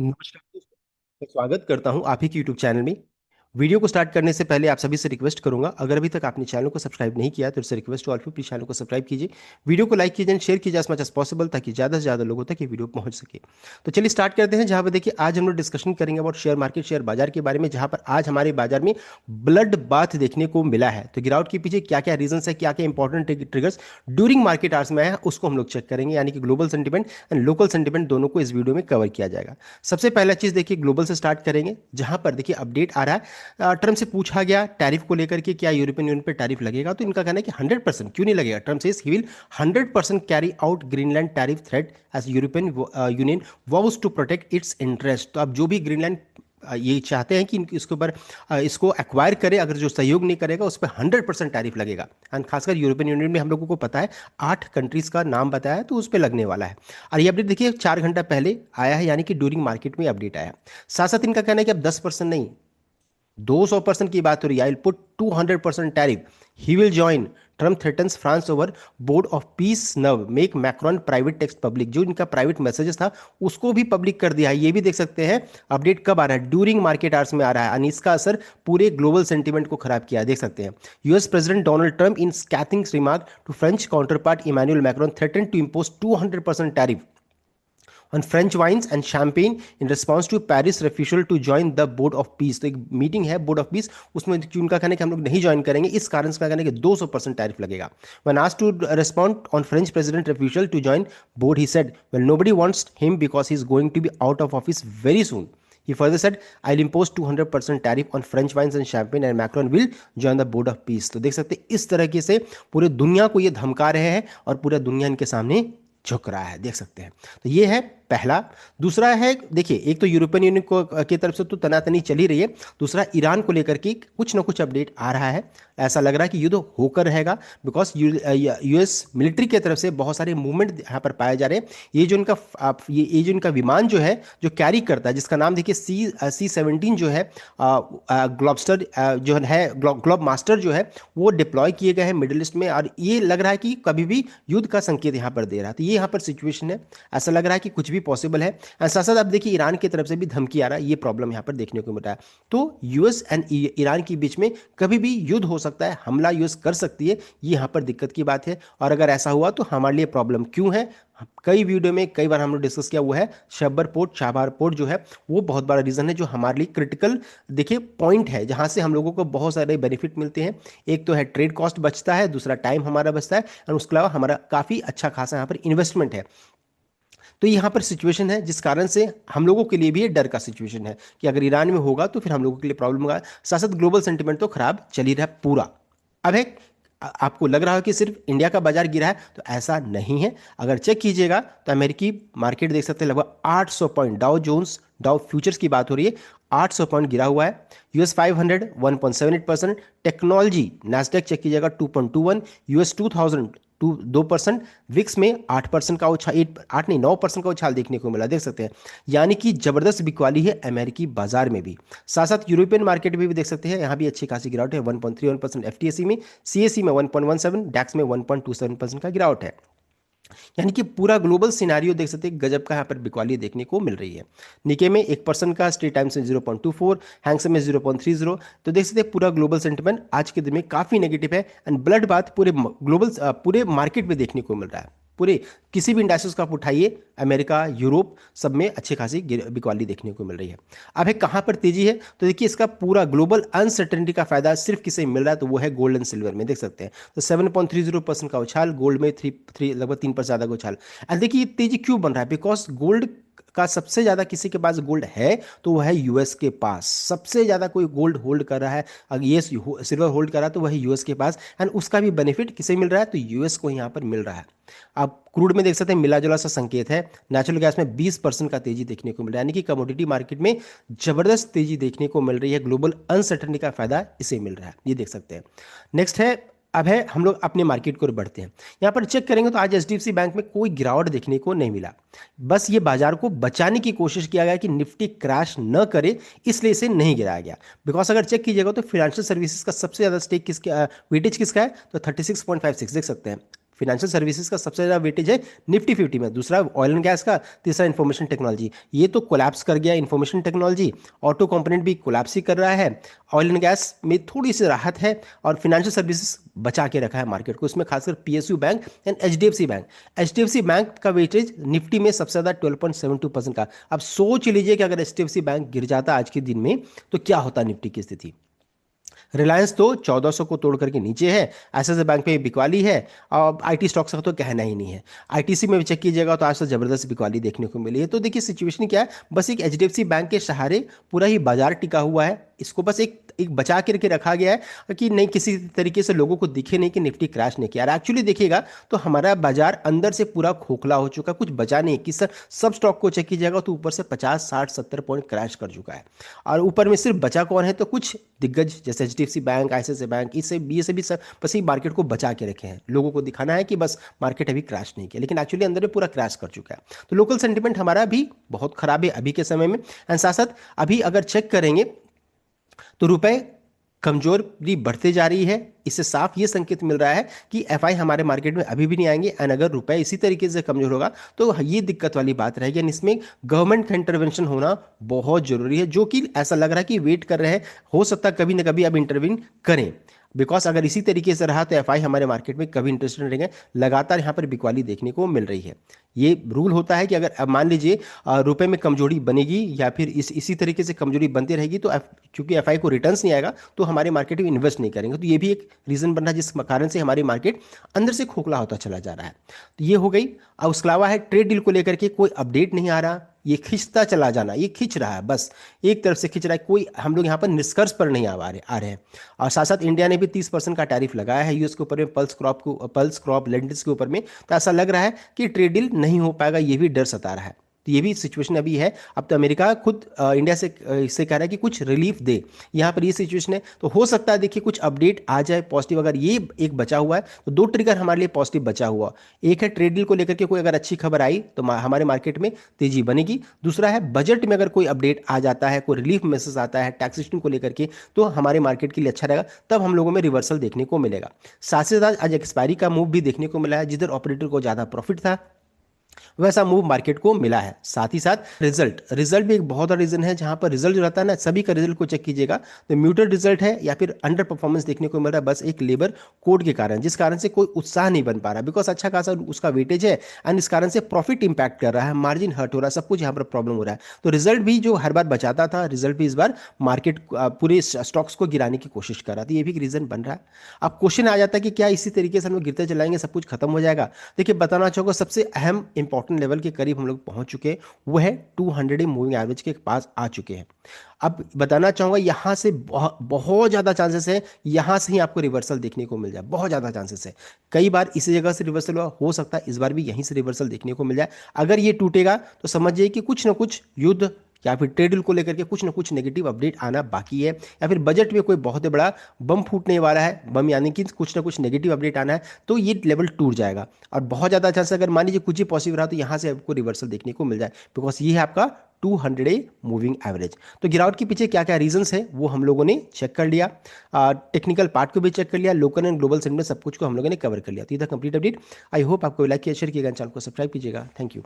नमस्कार दोस्तों, मैं स्वागत करता हूं आप ही के यूट्यूब चैनल में। वीडियो को स्टार्ट करने से पहले आप सभी से रिक्वेस्ट करूंगा, अगर अभी तक आपने चैनल को सब्सक्राइब नहीं किया तो इससे request to all please channel को सब्सक्राइब कीजिए। वीडियो को लाइक कीजिए एंड शेयर कीजिए एज मच एज पॉसिबल, ताकि ज़्यादा से ज़्यादा लोगों तक ये वीडियो पहुंच सके। तो चलिए स्टार्ट करते हैं। जहां पर देखिए आज हम लोग डिस्कशन करेंगे अबाउट शेयर मार्केट, शेयर बाजार के बारे में, जहां पर आज हमारे बाजार में ब्लड बाथ देखने को मिला है। तो गिरावट के पीछे क्या क्या रीजन है, क्या क्या important triggers during market hours में आया है, उसको हम लोग चेक करेंगे। यानी कि global sentiment and local sentiment दोनों को इस वीडियो में कवर किया जाएगा। सबसे पहला चीज देखिए, ग्लोबल से स्टार्ट करेंगे, जहां पर देखिए अपडेट आ रहा है। ट्रम्प से पूछा गया टैरिफ को लेकर के, क्या यूरोपियन यूनियन पर टैरिफ लगेगा, तो इनका कहना है कि 100% क्यों नहीं लगेगा। Trump says he will 100% carry out Greenland tariff threat as European Union vows to protect its interest. तो अब जो भी ग्रीनलैंड ये चाहते हैं कि इसके ऊपर इसको एक्वायर करे, अगर जो सहयोग नहीं करेगा उस पर 100% टैरिफ लगेगा। एंड खासकर यूरोपियन यूनियन में हम लोगों को पता है 8 कंट्रीज का नाम बताया है, तो उस पर लगने वाला है। और ये अपडेट देखिए 4 घंटा पहले आया है, यानी कि ड्यूरिंग मार्केट में अपडेट आया है। साथ साथ इनका कहना है कि अब 10% नहीं, 200% की बात हो रही है। I put 200% tariff, he will join. Trump threatens France over board of peace now make Macron private text public. जो इनका प्राइवेट मैसेजेस था उसको भी पब्लिक कर दिया है। ये भी देख सकते हैं अपडेट कब आ रहा है, ड्यूरिंग मार्केट आवर्स में आ रहा है। और इसका असर पूरे ग्लोबल सेंटीमेंट को खराब किया है, देख सकते हैं। US president Donald Trump in scathing remark to French counterpart Emmanuel Macron threaten to impose 200% tariff on French wines and champagne in response to Paris refusal to join the Board of Peace। तो एक meeting है board of piece, उसमें उनका कहना है कि हम लोग नहीं ज्वाइन करेंगे, इस कारण से कहना है कि 200% टैरिफ लगेगा। When asked to respond on French president refusal to join board, he said, well, nobody wants him because he is going to be out of office very soon. He further said, I'll impose 200% tariff on French wines and champagne and Macron will join the board of peace। तो देख सकते हैं इस तरीके से पूरे दुनिया को ये धमका रहे हैं और पूरा दुनिया इनके सामने झुक रहा है, देख सकते हैं। तो ये है पहला। दूसरा है देखिए, एक तो यूरोपियन यूनियन को की तरफ से तो तनातनी चली रही है, दूसरा ईरान को लेकर के कुछ ना कुछ अपडेट आ रहा है। ऐसा लग रहा है कि युद्ध होकर रहेगा, बिकॉज यूएस मिलिट्री की तरफ से बहुत सारे मूवमेंट यहाँ पर पाए जा रहे हैं। ये जो इनका ये जो इनका विमान जो है, जो कैरी करता है, जिसका नाम देखिए C-17 जो है, ग्लोबस्टर जो है, ग्लोब मास्टर जो है, वो डिप्लॉय किए गए हैं मिडिल ईस्ट में। और ये लग रहा है कि कभी भी युद्ध का संकेत यहाँ पर दे रहा है। तो ये यहाँ पर सिचुएशन है, ऐसा लग रहा है कि कुछ भी पॉसिबल है। साथ साथ आप देखिए ईरान की तरफ से भी धमकी आ रहा है, ये प्रॉब्लम यहाँ पर देखने को मिल रहा है। तो यूएस एंड ईरान के बीच में कभी भी युद्ध हो सकता है, हमला यूएस कर सकती है, ये यहाँ पर दिक्कत की बात है। और अगर ऐसा हुआ तो हमारे लिए प्रॉब्लम क्यों है, कई वीडियो में कई बार हम लोग डिस्कस किया, वो है शब्बर पोर्ट, चाबार पोर्ट जो है, वो बहुत बड़ा रीजन है जो हमारे लिए क्रिटिकल देखिए पॉइंट है, जहां से हम लोगों को बहुत सारे बेनिफिट मिलते हैं। एक तो है ट्रेड कॉस्ट बचता है, दूसरा टाइम हमारा बचता है, और उसके अलावा हमारा काफी अच्छा खासा यहाँ पर इन्वेस्टमेंट है। तो यहाँ पर सिचुएशन है जिस कारण से हम लोगों के लिए भी ये डर का सिचुएशन है कि अगर ईरान में होगा तो फिर हम लोगों के लिए प्रॉब्लम होगा। साथ साथ ग्लोबल सेंटिमेंट तो खराब चल ही रहा है पूरा। अब है आपको लग रहा है कि सिर्फ इंडिया का बाजार गिरा है, तो ऐसा नहीं है। अगर चेक कीजिएगा तो अमेरिकी मार्केट देख सकते हैं, लगभग 800 point, Dow Jones Dow futures की बात हो रही है, 800 पॉइंट गिरा हुआ है। यूएस 500 1.78%, टेक्नोलॉजी नैस्डैक चेक कीजिएगा 2.21, यूएस 2000 2%, विक्स में 8% का उछाल, 8 नहीं 9% का उछाल देखने को मिला, देख सकते हैं। यानी कि जबरदस्त बिकवाली है अमेरिकी बाजार में भी। साथ साथ यूरोपियन मार्केट में भी देख सकते हैं, यहाँ भी अच्छी खासी गिरावट है, 1.31% एफटीएसी में, सीएसई में 1.17, डैक्स में 1.27% का गिरावट है। यानी कि पूरा ग्लोबल सिनारियो देख सकते हैं, गजब का यहाँ पर बिकवाली देखने को मिल रही है। निके में 1% का, स्ट्रेट टाइम्स में 0.24, हैंगसेम में 0.30। तो देख सकते हैं पूरा ग्लोबल सेंटिमेंट आज के दिन में काफी नेगेटिव है। एंड ब्लड बात पूरे ग्लोबल पूरे मार्केट में देखने को मिल रहा है। पूरे किसी भी इंडस्ट्रीज का आप उठाइए, अमेरिका, यूरोप, सब में अच्छी खासी बिकवाली देखने को मिल रही है। अब है कहाँ पर तेजी है, तो देखिए इसका पूरा ग्लोबल अनसर्टेनिटी का फायदा सिर्फ किसे मिल रहा है, तो वो है गोल्ड एंड सिल्वर में, देख सकते हैं। तो 7.30% का उछाल, गोल्ड में लगभग 3% ज्यादा का उछाल। एंड देखिए ये तेजी क्यों बन रहा है, बिकॉज गोल्ड का सबसे ज्यादा किसी के पास गोल्ड है तो वह है यूएस के पास। सबसे ज्यादा कोई गोल्ड होल्ड कर रहा है, अगर ये सिल्वर होल्ड कर रहा है तो वह यूएस के पास। एंड उसका भी बेनिफिट किसे मिल रहा है, तो यूएस को यहाँ पर मिल रहा है। आप क्रूड में देख सकते हैं मिला जुला सा संकेत है। नेचुरल गैस में 20% का तेजी देखने को मिल रहा है, यानी कि कमोडिटी मार्केट में जबरदस्त तेजी देखने को मिल रही है। ग्लोबल अनसर्टनिटी का फायदा इसे मिल रहा है, ये देख सकते हैं। नेक्स्ट है, अब है हम लोग अपने मार्केट को बढ़ते हैं। यहाँ पर चेक करेंगे तो आज एचडीएफसी बैंक में कोई गिरावट देखने को नहीं मिला। बस ये बाजार को बचाने की कोशिश किया गया कि निफ्टी क्रैश न करे, इसलिए इसे नहीं गिराया गया। बिकॉज अगर चेक कीजिएगा तो फाइनेंशियल सर्विसेज का सबसे ज्यादा स्टेक किसका, वेटेज किसका है, तो 36.56 देख सकते हैं। फाइनेंशियल सर्विसेज का सबसे ज़्यादा वेटेज है निफ्टी 50 में, दूसरा ऑयल एंड गैस का, तीसरा इंफॉर्मेशन टेक्नोलॉजी। ये तो कोलैप्स कर गया इंफॉर्मेशन टेक्नोलॉजी, ऑटो कंपोनेंट भी कोलैप्स ही कर रहा है, ऑयल एंड गैस में थोड़ी सी राहत है, और फाइनेंशियल सर्विसेज बचा के रखा है मार्केट को, इसमें खासकर PSU bank and HDFC bank. HDFC bank का वेटेज निफ्टी में सबसे ज़्यादा 12.72% का। अब सोच लीजिए कि अगर एचडीएफसी बैंक गिर जाता आज के दिन में तो क्या होता निफ्टी की स्थिति। रिलायंस तो 1400 को तोड़ करके नीचे है, एसएस बैंक पे बिकवाली है, और आईटी स्टॉक्स का तो कहना ही नहीं है। आईटीसी में भी चेक कीजिएगा तो आज तो जबरदस्त बिकवाली देखने को मिली है। तो देखिए सिचुएशन क्या है, बस एक एचडीएफसी बैंक के सहारे पूरा ही बाजार टिका हुआ है, इसको बस एक एक बचा करके रखा गया है कि नहीं किसी तरीके से लोगों को दिखे नहीं कि निफ्टी क्रैश नहीं किया। एक्चुअली देखिएगा तो हमारा बाजार अंदर से पूरा खोखला हो चुका, कुछ बचा नहीं कि सर सब स्टॉक को चेक कीजिएगा तो ऊपर से 50 60 70 पॉइंट क्रैश कर चुका है, और ऊपर में सिर्फ बचा कौन है तो कुछ दिग्गज जैसे एचडीएफसी बैंक, आईसीआईसीआई बैंक, इससे ये से भी सब बस ही मार्केट को बचा के रखे हैं, लोगों को दिखाना है कि बस मार्केट अभी क्रैश नहीं किया, लेकिन एक्चुअली अंदर में पूरा क्रैश कर चुका है। तो लोकल सेंटिमेंट हमारा भी बहुत खराब है अभी के समय में। एंड साथ साथ अभी अगर चेक करेंगे तो रुपए कमजोरी बढ़ते जा रही है, इससे साफ ये संकेत मिल रहा है कि एफआई हमारे मार्केट में अभी भी नहीं आएंगे, एंड अगर रुपए इसी तरीके से कमजोर होगा तो ये दिक्कत वाली बात रहेगी, एंड इसमें गवर्नमेंट का इंटरवेंशन होना बहुत जरूरी है, जो कि ऐसा लग रहा है कि वेट कर रहे हैं, हो सकता है कभी ना कभी अब इंटरवीन करें। बिकॉज अगर इसी तरीके से रहा तो एफआई हमारे मार्केट में कभी इंटरेस्टेड नहीं रहेंगे, लगातार यहाँ पर बिकवाली देखने को मिल रही है। ये रूल होता है कि अगर अब मान लीजिए रुपए में कमजोरी बनेगी या फिर इसी तरीके से कमजोरी बनती रहेगी तो चूंकि एफआई को रिटर्न्स नहीं आएगा तो हमारे मार्केट में इन्वेस्ट नहीं करेंगे, तो ये भी एक रीजन बन रहा है जिस कारण से हमारी मार्केट अंदर से खोखला होता चला जा रहा है। तो ये हो गई। अब उसके अलावा है ट्रेड डील को लेकर के कोई अपडेट नहीं आ रहा, ये खिंचता चला जाना, ये खिंच रहा है, बस एक तरफ से खिंच रहा है, कोई हम लोग यहाँ पर निष्कर्ष पर नहीं आ रहे हैं। और साथ साथ इंडिया ने भी 30% का टैरिफ लगाया है यूएस के ऊपर में, पल्स क्रॉप लेंटिल्स के ऊपर में, तो ऐसा लग रहा है कि ट्रेड डील नहीं हो पाएगा, ये भी डर सता रहा है। तो ये भी सिचुएशन अभी है। अब तो अमेरिका खुद इंडिया से कह रहा है कि कुछ रिलीफ दे, यहाँ पर ये सिचुएशन है, तो हो सकता है देखिए कुछ अपडेट आ जाए पॉजिटिव। अगर ये एक बचा हुआ है तो दो ट्रिगर हमारे लिए पॉजिटिव बचा हुआ, एक है ट्रेड डील को लेकर के कोई अगर अच्छी खबर आई तो हमारे मार्केट में तेजी बनेगी, दूसरा है बजट में अगर कोई अपडेट आ जाता है, कोई रिलीफ मैसेज आता है टैक्सेशन को लेकर के, तो हमारे मार्केट के लिए अच्छा रहेगा, तब हम लोगों में रिवर्सल देखने को मिलेगा। साथ ही साथ आज एक्सपायरी का मूव भी देखने को मिला है, जिधर ऑपरेटर को ज़्यादा प्रॉफिट था वैसा मूव मार्केट को मिला है। साथ ही साथ रिजल्ट भी एक बहुत बड़ा रीजन है, जहां पर रिजल्ट जो रहता है ना, सभी का रिजल्ट को चेक कीजिएगा तो म्यूटेड रिजल्ट है या फिर अंडर परफॉर्मेंस देखने को मिल रहा है, बस एक लेबर कोड के कारण, जिस कारण से कोई उत्साह नहीं बन पा रहा, बिकॉज अच्छा खासा उसका वेटेज है एंड इस कारण से प्रॉफिट इंपैक्ट कर रहा है, मार्जिन हर्ट हो रहा है, सब कुछ यहाँ पर प्रॉब्लम हो रहा है। तो रिजल्ट भी जो हर बार बचाता था, रिजल्ट भी इस बार मार्केट पूरे स्टॉक्स को गिराने की कोशिश कर रहा था, ये भी एक रीजन बन रहा है। अब क्वेश्चन आ जाता है कि क्या इसी तरीके से हम लोग गिरते चलाएंगे सब कुछ खत्म हो जाएगा। देखिए बताना चाहूंगा सबसे अहम इंपॉर्टेंट लेवल के करीब हम लोग पहुंच चुके हैं, वो है 200 मूविंग एवरेज के पास आ चुके हैं। अब बताना चाहूंगा यहां से बहुत ज्यादा चांसेस है, यहां से ही आपको रिवर्सल देखने को मिल जाए, बहुत ज्यादा चांसेस है। कई बार इसी जगह से रिवर्सल हुआ, हो सकता है इस बार भी यहीं से रिवर्सल देखने को मिल जाए। अगर ये टूटेगा तो समझिए कि कुछ ना कुछ युद्ध या फिर ट्रेड डील को लेकर के कुछ ना कुछ नेगेटिव अपडेट आना बाकी है, या फिर बजट में कोई बहुत बड़ा बम फूटने वाला है, बम यानी कि कुछ ना कुछ नेगेटिव अपडेट आना है, तो ये लेवल टूट जाएगा। और बहुत ज़्यादा चांस अगर मान लीजिए कुछ ही पॉसिबल रहा तो यहाँ से आपको रिवर्सल देखने को मिल जाए, बिकॉज ये है आपका 200 मूविंग एवरेज। तो गिरावट के पीछे क्या क्या रीजंस है वो हम लोगों ने चेक कर लिया, टेक्निकल पार्ट को भी चेक कर लिया, लोकल एंड ग्लोबल सेगमेंट सब कुछ को हम लोगों ने कवर कर लिया। तो इधर कंप्लीट अपडेट। आई होप आपको लाइक किया, शेयर किएगा, चैनल को सब्सक्राइब कीजिएगा। Thank you.